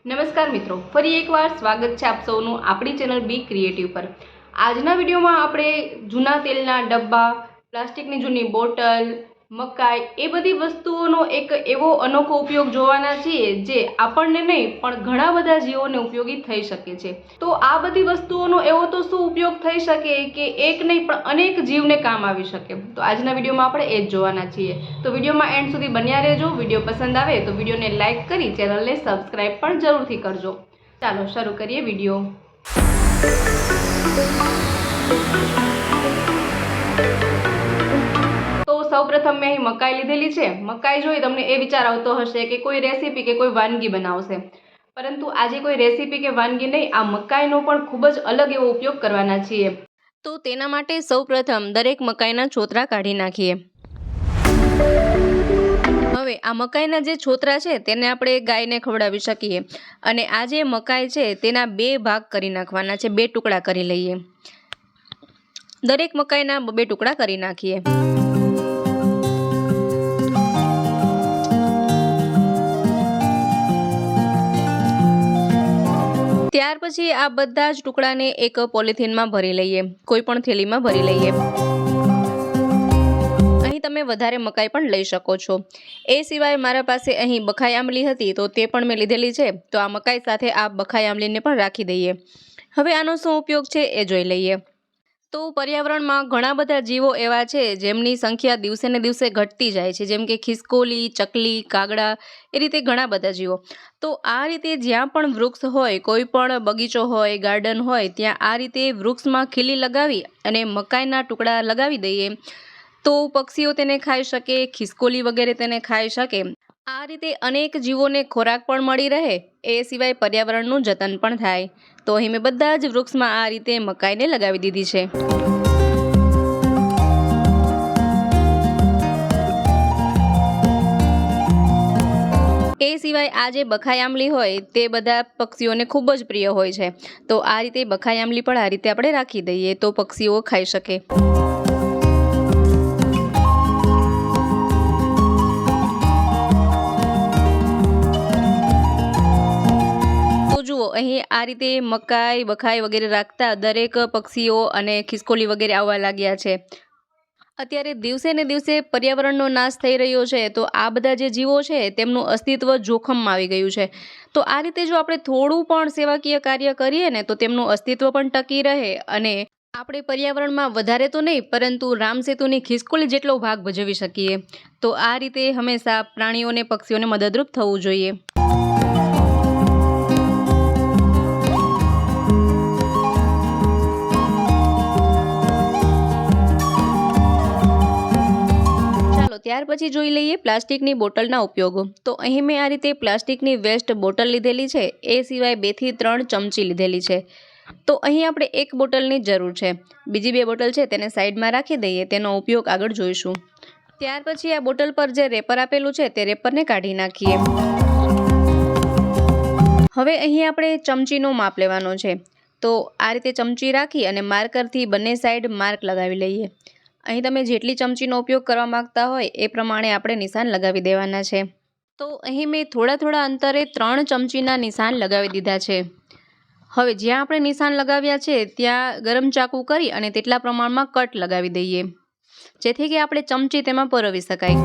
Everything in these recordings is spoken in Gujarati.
નમસ્કાર મિત્રો, ફરી એકવાર સ્વાગત છે આપ સૌનું આપણી ચેનલ બી ક્રિએટિવ પર। આજના વિડીયોમાં આપણે જૂના તેલના ડબ્બા, પ્લાસ્ટિકની જૂની બોટલ, મકાઈ એ બધી વસ્તુઓનો એક એવો અનોખો ઉપયોગ જોવાના છીએ જે આપણને નહીં પણ ઘણા બધા જીવોને ઉપયોગી થઈ શકે છે। તો આ બધી વસ્તુઓનો એવો તો શું ઉપયોગ થઈ શકે કે એક નહીં પણ અનેક જીવને કામ આવી શકે। તો આજના વિડીયોમાં આપણે એ જ જોવાના છીએ। તો વિડીયોમાં એન્ડ સુધી બન્યા રહેજો। વિડીયો પસંદ આવે તો વિડીયોને લાઇક કરી ચેનલને સબસ્ક્રાઇબ પણ જરૂરથી કરજો। ચાલો શરૂ કરીએ વિડીયો। તો સૌપ્રથમ મેં અહીં મકાઈ લીધેલી છે। મકાઈ જોઈ તમને એ વિચાર આવતો હશે કે કોઈ રેસીપી કે કોઈ વાનગી બનાવશે, પરંતુ આજે કોઈ રેસીપી કે વાનગી નહીં, આ મકાઈનો પણ ખૂબ જ અલગ એવો ઉપયોગ કરવાના છીએ। તો તેના માટે સૌપ્રથમ દરેક મકાઈના છોતરા કાઢી નાખીએ। હવે આ મકાઈના જે છોતરા છે તેને આપણે ગાયને ખવડાવી શકીએ, અને આ જે મકાઈ છે તેના 2 ભાગ કરી નાખવાના છે, 2 ટુકડા કરી લઈએ। દરેક મકાઈના 2 ટુકડા કરી નાખીએ। ત્યાર પછી આ બધા જ ટુકડાને એક પોલિથીનમાં ભરી લઈએ, કોઈ પણ થેલીમાં ભરી લઈએ। અહીં તમે વધારે મકાઈ પણ લઈ શકો છો। એ સિવાય મારા પાસે અહીં બખાઈ આંબલી હતી તો તે પણ મેં લીધેલી છે, તો આ મકાઈ સાથે આ બખાઈ આંબલીને પણ રાખી દઈએ। હવે આનો શું ઉપયોગ છે એ જોઈ લઈએ। તો પર્યાવરણમાં ઘણા બધા જીવો એવા છે જેમની સંખ્યા દિવસે ને દિવસે ઘટતી જાય છે, જેમ કે ખિસકોલી, ચકલી, કાગડા, એ રીતે ઘણા બધા જીવો। તો આ રીતે જ્યાં પણ વૃક્ષ હોય, કોઈ પણ બગીચો હોય, ગાર્ડન હોય, ત્યાં આ રીતે વૃક્ષમાં ખીલી લગાવી અને મકાઈના ટુકડા લગાવી દઈએ તો પક્ષીઓ તેને ખાઈ શકે, ખિસકોલી વગેરે તેને ખાઈ શકે। આ રીતે અનેક જીવોને ખોરાક પણ મળી રહે, એ સિવાય પર્યાવરણનું જતન પણ થાય। તો અહીં મેં બધા જ વૃક્ષમાં આ રીતે મકાઈને લગાવી દીધી છે। એ સિવાય આ જે બખાઈ આંબલી હોય તે બધા પક્ષીઓને ખૂબ જ પ્રિય હોય છે, તો આ રીતે બખાઈ આંબલી પણ આ રીતે આપણે રાખી દઈએ તો પક્ષીઓ ખાઈ શકે। જુઓ અહીં આ રીતે મકાઈ, બખાઈ વગેરે રાખતા દરેક પક્ષીઓ અને ખિસકોલી વગેરે આવવા લાગ્યા છે। અત્યારે દિવસે ને દિવસે પર્યાવરણનો નાશ થઈ રહ્યો છે, તો આ બધા જે જીવો છે તેમનું અસ્તિત્વ જોખમમાં આવી ગયું છે। તો આ રીતે જો આપણે થોડું પણ સેવાકીય કાર્ય કરીએ ને તો તેમનું અસ્તિત્વ પણ ટકી રહે, અને આપણે પર્યાવરણમાં વધારે તો નહીં પરંતુ રામસેતુની ખિસકોલી જેટલો ભાગ ભજવી શકીએ। તો આ રીતે હંમેશા પ્રાણીઓને, પક્ષીઓને મદદરૂપ થવું જોઈએ। ત્યાર પછી જોઈ લઈએ પ્લાસ્ટિકની બોટલના ઉપયોગો। તો અહીં મેં આ રીતે પ્લાસ્ટિકની વેસ્ટ બોટલ લીધેલી છે, એ સિવાય 2 થી 3 ચમચી લીધેલી છે। તો અહીં આપણે 1 બોટલની જરૂર છે, બીજી 2 બોટલ છે તેને સાઈડમાં રાખી દઈએ, તેનો ઉપયોગ આગળ જોઈશું। ત્યાર પછી આ બોટલ પર જે રેપર આપેલું છે તે રેપરને કાઢી નાખીએ। હવે અહીં આપણે ચમચીનો માપ લેવાનો છે, તો આ રીતે ચમચી રાખી અને માર્કરથી બંને સાઈડ માર્ક લગાવી લઈએ। અહીં તમે જેટલી ચમચીનો ઉપયોગ કરવા માંગતા હોય એ પ્રમાણે આપણે નિશાન લગાવી દેવાના છે। તો અહીં મેં થોડા અંતરે 3 ચમચીના નિશાન લગાવી દીધા છે। હવે જ્યાં આપણે નિશાન લગાવ્યા છે ત્યાં ગરમ ચાકુ કરી અને તેટલા પ્રમાણમાં કટ લગાવી દઈએ, જેથી કે આપણે ચમચી તેમાં પરોવી શકાય।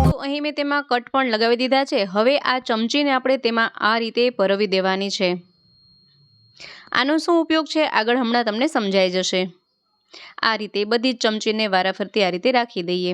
તો અહીં મેં તેમાં કટ પણ લગાવી દીધા છે। હવે આ ચમચીને આપણે તેમાં આ રીતે પરોવી દેવાની છે। આનો શું ઉપયોગ છે આગળ હમણાં તમને સમજાઈ જશે। આ રીતે બધી જ ચમચીને વારાફરતી આ રીતે રાખી દઈએ।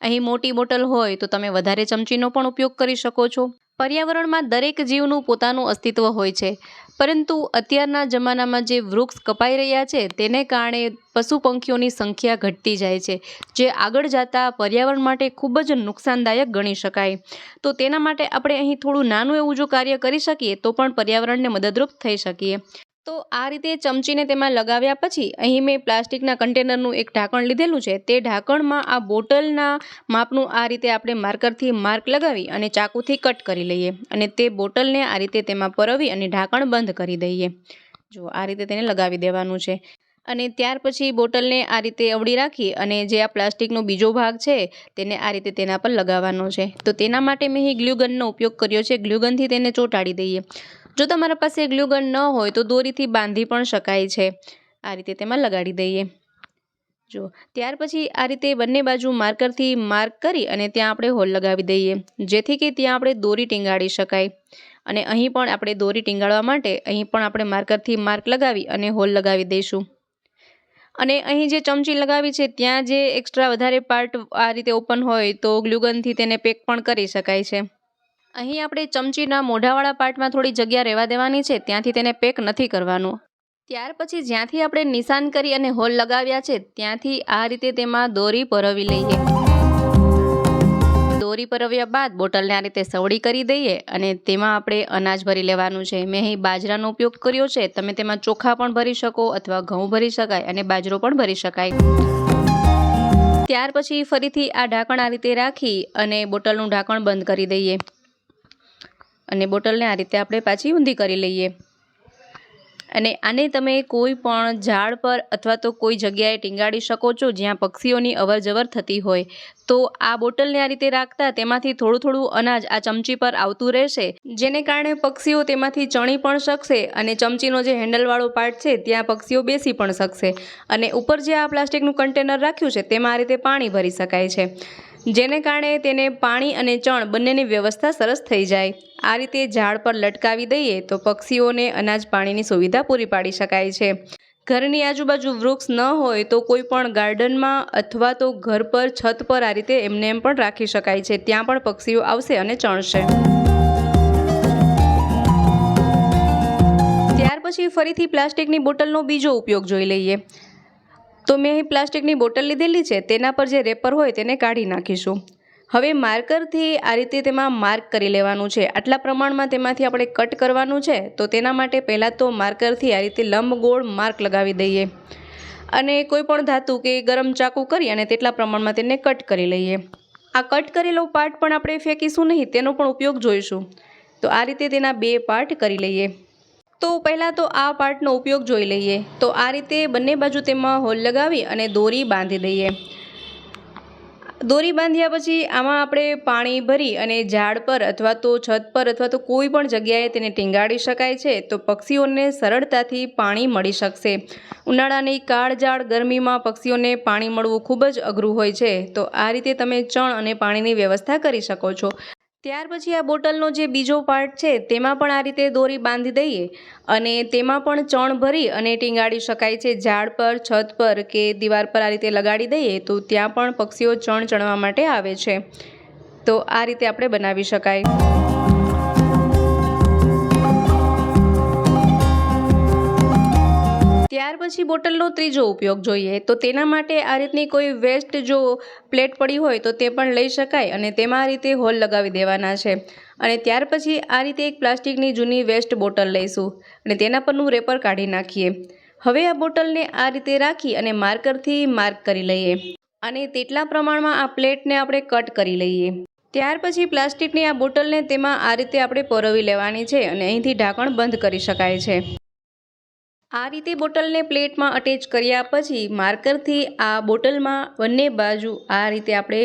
અહીં મોટી બોટલ હોય તો તમે વધારે ચમચીનો પણ ઉપયોગ કરી શકો છો। પર્યાવરણમાં દરેક જીવનું પોતાનું અસ્તિત્વ હોય છે, પરંતુ અત્યારના જમાનામાં જે વૃક્ષ કપાઈ રહ્યા છે તેને કારણે પશુ પંખીઓની સંખ્યા ઘટતી જાય છે, જે આગળ જતા પર્યાવરણ માટે ખૂબ જ નુકસાનદાયક ગણી શકાય। તો તેના માટે આપણે અહીં થોડું નાનું એવું જો કાર્ય કરી શકીએ તો પણ પર્યાવરણને મદદરૂપ થઈ શકીએ। તો આ રીતે ચમચીને તેમાં લગાવ્યા પછી અહીં મેં પ્લાસ્ટિકના કન્ટેનરનું એક ઢાંકણ લીધેલું છે, તે ઢાંકણમાં આ બોટલના માપનું આ રીતે આપણે માર્કરથી માર્ક લગાવી અને ચાકુથી કટ કરી લઈએ, અને તે બોટલને આ રીતે તેમાં પરોવી અને ઢાંકણ બંધ કરી દઈએ। જો આ રીતે તેને લગાવી દેવાનું છે। અને ત્યાર પછી બોટલને આ રીતે અવળી રાખી અને જે આ પ્લાસ્ટિકનો બીજો ભાગ છે તેને આ રીતે તેના પર લગાવવાનો છે. તો તેના માટે મેં અહીં ગ્લુગનનો ઉપયોગ કર્યો છે. ગ્લુગનથી તેને ચોંટાડી દઈએ. જો તમારા પાસે ગ્લુગન ન હોય તો દોરીથી બાંધી પણ શકાય છે. આ રીતે તેમાં લગાડી દઈએ. જો ત્યાર પછી આ રીતે બંને બાજુ માર્કરથી માર્ક કરી અને ત્યાં આપણે હોલ લગાવી દઈએ, જેથી કે ત્યાં આપણે દોરી ટીંગાડી શકાય. અને અહીં પણ આપણે દોરી ટીંગાડવા માટે અહીં પણ આપણે માર્કરથી માર્ક લગાવી અને હોલ લગાવી દઈશું. અને અહીં જે ચમચી લગાવી છે ત્યાં જે એક્સ્ટ્રા વધારે પાર્ટ આ રીતે ઓપન હોય તો ગ્લુગનથી તેને પેક પણ કરી શકાય છે. અહીં આપણે ચમચીના મોઢાવાળા પાર્ટમાં થોડી જગ્યા રહેવા દેવાની છે, ત્યાંથી તેને પેક નથી કરવાનું. ત્યાર પછી જ્યાંથી આપણે નિશાન કરી અને હોલ લગાવ્યા છે ત્યાંથી આ રીતે તેમાં દોરી પરવી લઈએ. દોરી પરવ્યા બાદ બોટલને આ રીતે સવડી કરી દઈએ અને તેમાં આપણે અનાજ ભરી લેવાનું છે. મેં અહીં બાજરાનો ઉપયોગ કર્યો છે. તમે તેમાં ચોખા પણ ભરી શકો અથવા ઘઉં ભરી શકાય અને બાજરો પણ ભરી શકાય. ત્યાર પછી ફરીથી આ ઢાંકણ આ રીતે રાખી અને બોટલનું ઢાંકણ બંધ કરી દઈએ અને બોટલને આ રીતે આપણે પાછી ઊંધી કરી લઈએ. અને આને તમે કોઈ પણ ઝાડ પર અથવા તો કોઈ જગ્યાએ ટીંગાડી શકો છો જ્યાં પક્ષીઓની અવરજવર થતી હોય. તો આ બોટલને આ રીતે રાખતા તેમાંથી થોડું થોડું અનાજ આ ચમચી પર આવતું રહેશે, જેને કારણે પક્ષીઓ તેમાંથી ચણી પણ શકશે અને ચમચીનો જે હેન્ડલવાળો પાર્ટ છે ત્યાં પક્ષીઓ બેસી પણ શકશે. અને ઉપર જે આ પ્લાસ્ટિકનું કન્ટેનર રાખ્યું છે તેમાં આ રીતે પાણી ભરી શકાય છે, જેને કારણે તેને પાણી અને ચણ બંનેની વ્યવસ્થા સરસ થઈ જાય. આ રીતે ઝાડ પર લટકાવી દઈએ તો પક્ષીઓને અનાજ પાણીની સુવિધા પૂરી પાડી શકાય છે. ઘરની આજુબાજુ વૃક્ષ ન હોય તો કોઈ પણ ગાર્ડનમાં અથવા તો ઘર પર છત પર આ રીતે એમને એમ પણ રાખી શકાય છે. ત્યાં પણ પક્ષીઓ આવશે અને ચણશે. ત્યાર પછી ફરીથી પ્લાસ્ટિકની બોટલનો બીજો ઉપયોગ જોઈ લઈએ. તો મેં અહીં પ્લાસ્ટિકની બોટલ લીધેલી છે, તેના પર જે રેપર હોય તેને કાઢી નાખીશું. હવે માર્કરથી આ રીતે તેમાં માર્ક કરી લેવાનું છે. આટલા પ્રમાણમાં તેમાંથી આપણે કટ કરવાનું છે. તો તેના માટે પહેલાં તો માર્કરથી આ રીતે લંબગોળ માર્ક લગાવી દઈએ અને કોઈ પણ ધાતુ કે ગરમ ચાકુ કરી અને તેટલા પ્રમાણમાં તેને કટ કરી લઈએ. આ કટ કરેલો પાર્ટ પણ આપણે ફેંકીશું નહીં, તેનો પણ ઉપયોગ જોઈશું. તો આ રીતે તેના 2 પાર્ટ કરી લઈએ. તો પહેલાં તો આ પાર્ટનો ઉપયોગ જોઈ લઈએ. તો આ રીતે બંને બાજુ તેમાં હોલ લગાવી અને દોરી બાંધી દઈએ. દોરી બાંધ્યા પછી આમાં આપણે પાણી ભરી અને ઝાડ પર અથવા તો છત પર અથવા તો કોઈ પણ જગ્યાએ તેને ટીંગાડી શકાય છે. તો પક્ષીઓને સરળતાથી પાણી મળી શકશે. ઉનાળાની કાળઝાળ ગરમીમાં પક્ષીઓને પાણી મળવું ખૂબ જ અઘરું હોય છે. તો આ રીતે તમે ચણ અને પાણીની વ્યવસ્થા કરી શકો છો. ત્યાર પછી આ બોટલનો જે બીજો પાર્ટ છે તેમાં પણ આ રીતે દોરી બાંધી દઈએ અને તેમાં પણ ચણ ભરી અને ટીંગાડી શકાય છે. ઝાડ પર, છત પર કે દીવાલ પર આ રીતે લગાડી દઈએ તો ત્યાં પણ પક્ષીઓ ચણ ચણવા માટે આવે છે. તો આ રીતે આપણે બનાવી શકાય. ત્યાર પછી બોટલનો ત્રીજો ઉપયોગ જોઈએ. તો તેના માટે આ રીતની કોઈ વેસ્ટ જો પ્લેટ પડી હોય તો તે પણ લઈ શકાય અને તેમાં આ રીતે હોલ લગાવી દેવાના છે. અને ત્યાર પછી આ રીતે એક પ્લાસ્ટિકની જૂની વેસ્ટ બોટલ લઈશું અને તેના પરનું રેપર કાઢી નાખીએ. હવે આ બોટલને આ રીતે રાખી અને માર્કરથી માર્ક કરી લઈએ અને તેટલા પ્રમાણમાં આ પ્લેટને આપણે કટ કરી લઈએ. ત્યાર પછી પ્લાસ્ટિકની આ બોટલને તેમાં આ રીતે આપણે પરોવી લેવાની છે અને અહીંથી ઢાંકણ બંધ કરી શકાય છે. આ રીતે બોટલને પ્લેટમાં અટેચ કર્યા પછી માર્કરથી આ બોટલમાં બંને બાજુ આ રીતે આપણે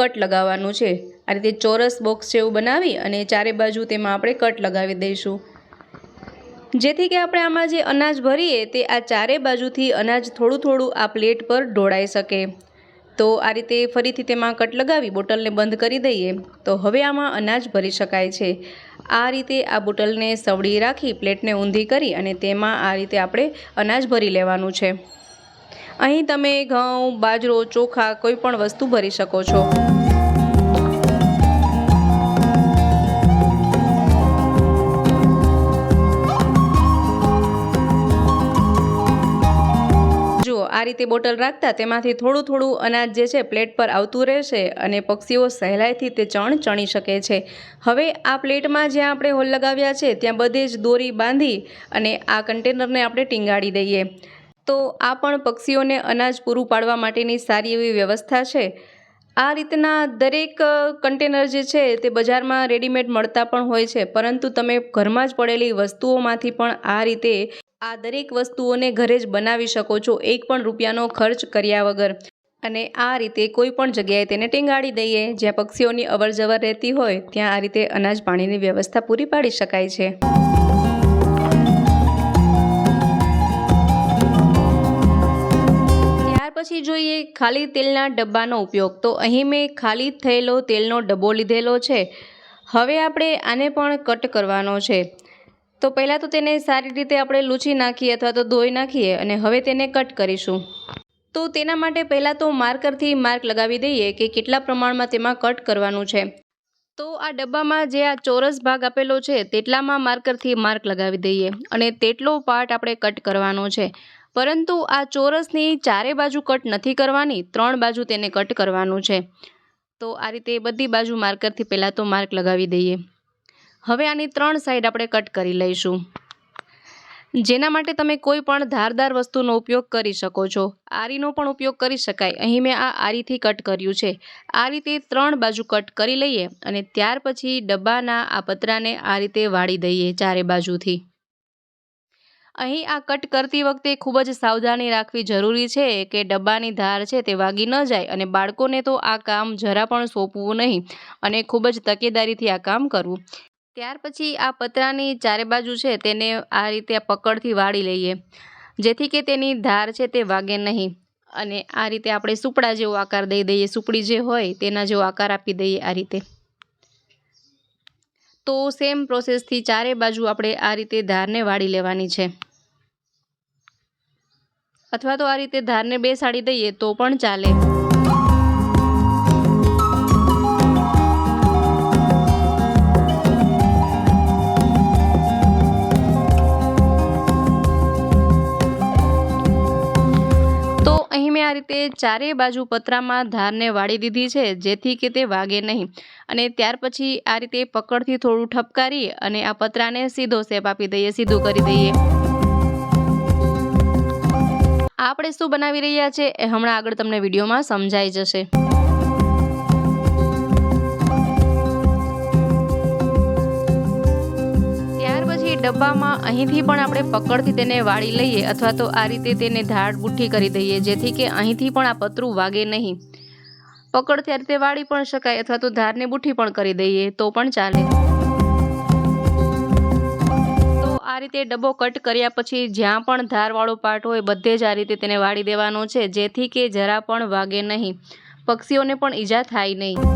કટ લગાવવાનું છે. આ રીતે ચોરસ બોક્સ જેવું બનાવી અને ચારે બાજુ તેમાં આપણે કટ લગાવી દઈશું, જેથી કે આપણે આમાં જે અનાજ ભરીએ તે આ ચારે બાજુથી અનાજ થોડું થોડું આ પ્લેટ પર ઢોળાઈ શકે. તો આ રીતે ફરીથી તેમાં કટ લગાવી બોટલને બંધ કરી દઈએ. તો હવે આમાં અનાજ ભરી શકાય છે. આ રીતે આ બોટલને સવડી રાખી પ્લેટને ઊંધી કરી અને તેમાં આ રીતે આપણે અનાજ ભરી લેવાનું છે. અહીં તમે ઘઉં, બાજરો, ચોખા કોઈ પણ વસ્તુ ભરી શકો છો. આ રીતે બોટલ રાખતા તેમાંથી થોડું થોડું અનાજ જે છે પ્લેટ પર આવતું રહેશે અને પક્ષીઓ સહેલાઈથી તે ચણ ચણી શકે છે. હવે આ પ્લેટમાં જ્યાં આપણે હોલ લગાવ્યા છે ત્યાં બધે જ દોરી બાંધી અને આ કન્ટેનરને આપણે ટીંગાડી દઈએ. તો આ પણ પક્ષીઓને અનાજ પૂરું પાડવા માટેની સારી એવી વ્યવસ્થા છે. આ રીતના દરેક કન્ટેનર જે છે તે બજારમાં રેડીમેડ મળતા પણ હોય છે, પરંતુ તમે ઘરમાં જ પડેલી વસ્તુઓમાંથી પણ આ રીતે આ દરેક વસ્તુઓને ઘરે જ બનાવી શકો છો, 1 પણ રૂપિયાનો ખર્ચ કર્યા વગર. અને આ રીતે કોઈ પણ જગ્યાએ તેને ટીંગાડી દઈએ જ્યાં પક્ષીઓની અવરજવર રહેતી હોય ત્યાં આ રીતે અનાજ પાણીની વ્યવસ્થા પૂરી પાડી શકાય છે. ત્યાર પછી જોઈએ ખાલી તેલના ડબ્બાનો ઉપયોગ. તો અહીં મેં ખાલી થયેલો તેલનો ડબ્બો લીધેલો છે. હવે આપણે આને પણ કટ કરવાનો છે. તો પહેલાં તો તેને સારી રીતે આપણે લૂછી નાખીએ અથવા તો ધોઈ નાખીએ અને હવે તેને કટ કરીશું. તો તેના માટે પહેલાં તો માર્કરથી માર્ક લગાવી દઈએ કે કેટલા પ્રમાણમાં તેમાં કટ કરવાનું છે. તો આ ડબ્બામાં જે આ ચોરસ ભાગ આપેલો છે તેટલામાં માર્કરથી માર્ક લગાવી દઈએ અને તેટલો પાર્ટ આપણે કટ કરવાનો છે. પરંતુ આ ચોરસની ચારે બાજુ કટ નથી કરવાની, 3 બાજુ તેને કટ કરવાનું છે. તો આ રીતે બધી બાજુ માર્કરથી પહેલાં તો માર્ક લગાવી દઈએ. હવે આની 3 સાઈડ આપણે કટ કરી લઈશું. જેના માટે તમે કોઈ પણ ધારદાર વસ્તુનો ઉપયોગ કરી શકો છો. આરીનો પણ ઉપયોગ કરી શકાય. અહીં મેં આ આરીથી કટ કર્યું છે. આ રીતે 3 બાજુ કટ કરી લઈએ અને ત્યાર પછી ડબ્બાના આ પતરાને આ રીતે વાળી દઈએ ચારે બાજુથી. અહીં આ કટ કરતી વખતે ખૂબ જ સાવધાની રાખવી જરૂરી છે કે ડબ્બાની ધાર છે તે વાગી ન જાય અને બાળકોને તો આ કામ જરા પણ સોંપવું નહીં અને ખૂબ જ તકેદારીથી આ કામ કરવું. ત્યાર પછી આ પતરાની ચારે બાજુ છે તેને આ રીતે પકડથી વાળી લઈએ જેથી કે તેની ધાર છે તે વાગે નહીં. અને આ રીતે આપણે સુપડા જેવો આકાર દઈ દઈએ, સુપડી જે હોય તેના જેવો આકાર આપી દઈએ આ રીતે. તો સેમ પ્રોસેસથી ચારે બાજુ આપણે આ રીતે ધારને વાળી લેવાની છે. અથવા તો આ રીતે ધારને બેસાડી દઈએ તો પણ ચાલે. આ રીતે ચારે બાજુ પતરામાં ધારને વાળી દીધી છે જેથી કે તે વાગે નહીં. અને ત્યાર પછી આ રીતે પકડથી થોડું ઠપકારી અને આ પતરાને સીધો શેપ આપી દઈએ, સીધું કરી દઈએ. આપણે શું બનાવી રહ્યા છે એ હમણાં આગળ તમને વિડીયોમાં સમજાઈ જશે. ડબ્બામાં અહીંથી પણ આપણે પકડથી તેને વાળી લઈએ અથવા તો આ રીતે તેને ધાર બુઠ્ઠી કરી દઈએ જેથી કે અહીંથી પણ આ પતરું વાગે નહીં. પકડથી આ રીતે વાળી પણ શકાય અથવા તો ધારને બુઠ્ઠી પણ કરી દઈએ તો પણ ચાલે. તો આ રીતે ડબ્બો કટ કર્યા પછી જ્યાં પણ ધારવાળો પાર્ટ હોય બધે જ આ રીતે તેને વાળી દેવાનો છે જેથી કે જરા પણ વાગે નહીં, પક્ષીઓને પણ ઈજા થાય નહીં.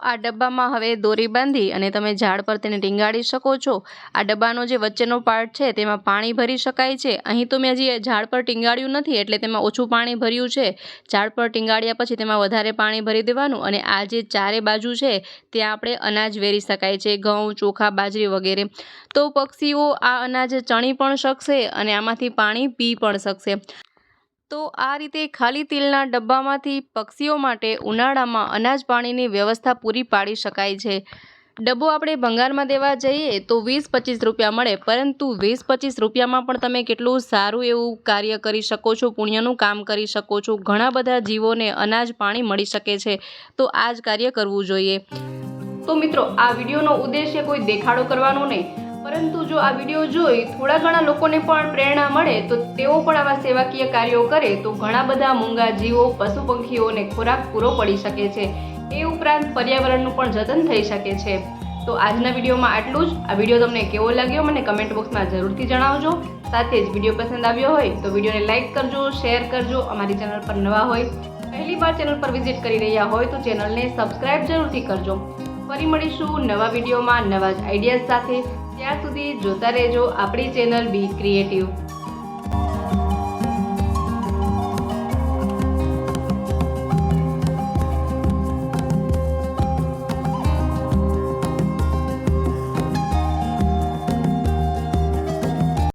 આ ડબ્બામાં હવે દોરી બાંધી અને તમે ઝાડ પર તેને ટીંગાડી શકો છો. આ ડબ્બાનો જે વચ્ચેનો પાર્ટ છે તેમાં પાણી ભરી શકાય છે. અહીં તો મેં હજી ઝાડ પર ટીંગાડ્યું નથી એટલે તેમાં ઓછું પાણી ભર્યું છે. ઝાડ પર ટીંગાડ્યા પછી તેમાં વધારે પાણી ભરી દેવાનું અને આ જે ચારે બાજુ છે ત્યાં આપણે અનાજ વેરી શકાય છે, ઘઉં, ચોખા, બાજરી વગેરે. તો પક્ષીઓ આ અનાજ ચણી પણ શકશે અને આમાંથી પાણી પી પણ શકશે. તો આ રીતે ખાલી તેલના ડબ્બામાંથી પક્ષીઓ માટે ઉનાળામાં અનાજ પાણીની વ્યવસ્થા પૂરી પાડી શકાય છે. ડબ્બો આપણે ભંગારમાં દેવા જઈએ તો 20-25 રૂપિયા મળે, પરંતુ 20-25 રૂપિયામાં પણ તમે કેટલું સારું એવું કાર્ય કરી શકો છો, પુણ્યનું કામ કરી શકો છો. ઘણા બધા જીવોને અનાજ પાણી મળી શકે છે. તો આ જ કાર્ય કરવું જોઈએ. તો મિત્રો, આ વિડીયોનો ઉદ્દેશ્ય કોઈ દેખાડો કરવાનો નહીં, પરંતુ જો આ વિડીયો જોઈ થોડા ઘણા લોકોને પણ પ્રેરણા મળે તો તેઓ પણ આવા સેવાકીય કાર્યો કરે તો ઘણા બધા મૂંગા જીવો, પશુ પંખીઓને ખોરાક પૂરો પડી શકે છે. એ ઉપરાંત પર્યાવરણનું પણ જતન થઈ શકે છે. તો આજના વિડીયોમાં આટલું જ. આ વિડીયો તમને કેવો લાગ્યો મને કમેન્ટ બોક્સમાં જરૂરથી જણાવજો. સાથે જ વિડીયો પસંદ આવ્યો હોય તો વિડીયોને લાઇક કરજો, શેર કરજો. અમારી ચેનલ પર નવા હોય, પહેલી વાર ચેનલ પર વિઝિટ કરી રહ્યા હોય તો ચેનલને સબસ્ક્રાઇબ જરૂરથી કરજો. ફરી મળીશું નવા વિડીયોમાં નવા જ આઈડિયાઝ સાથે. ત્યાર સુધી જોતા રહેજો આપણી ચેનલ બી ક્રિએટિવ.